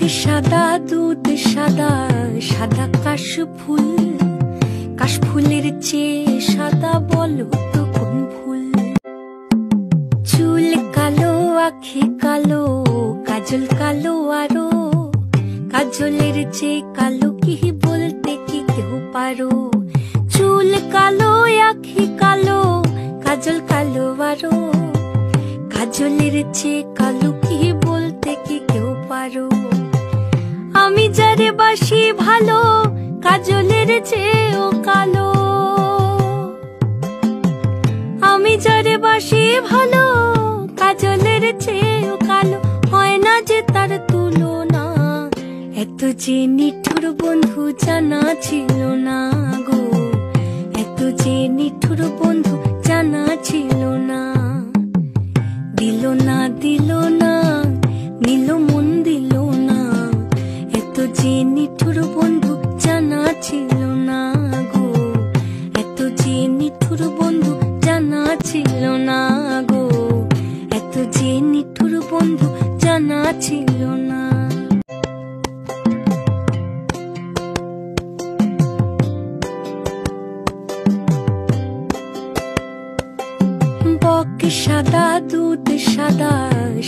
সাদা দুধ সাদা, সাদা কাশফুল, কাশফুলের চেয়ে সাদা বলো তো কোন ফুল? চুল কালো, আঁখি কালো, কাজল কালো আরো, কাজলের চেয়ে কালো কি বলতে কি কেউ পারো? চুল কালো, আঁখি কালো, কাজল কালো আরো, কাজলের চেয়ে কালো কি বলতে কি কেউ পারো? আমি যারে বাসি ভালো, কাজলের চেয়েও কালো। আমি যারে বাসি ভালো, কাজলের চেয়েও কালো, হয় না যে তার তুলনা। এত যে নিঠুর বন্ধু জানা ছিল না গো, এত যে নিঠুর বন্ধু জানা ছিল না। দিল না দিল না, নিল মন দিল না, এত যে নিঠুর বন্ধু জানা ছিল না গো, এত যে নিঠুর বন্ধু জানা ছিল না গো, এত যে নিঠুর বন্ধু জানা ছিল না। বক সাদা দুধ সাদা,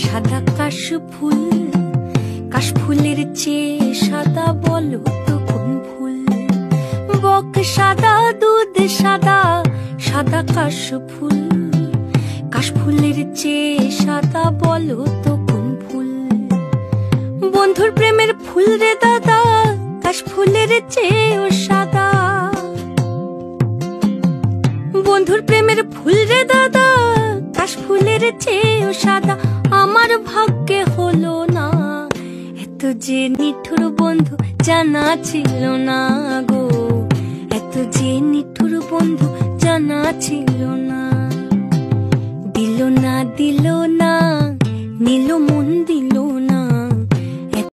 সাদা কাশফুল, কাশফুলের চেয়ে সাদা বলো তো কোন ফুল? বক সাদা দুধ সাদা, সাদা কাশফুল, কাশফুলের চেয়ে সাদা বলো তো কোন ফুল? বন্ধুর প্রেমের ফুল রে দাদা, কাশফুলের চেয়েও সাদা। বন্ধুর প্রেমের ফুল রে দাদা, কাশফুলের চেয়েও সাদা, আমার ভাগ্যে হলো না। এত যে নিঠুর বন্ধু জানা ছিল না গো, এত যে নিঠুর বন্ধু জানা ছিল না। দিল না দিল না, নিল মন দিল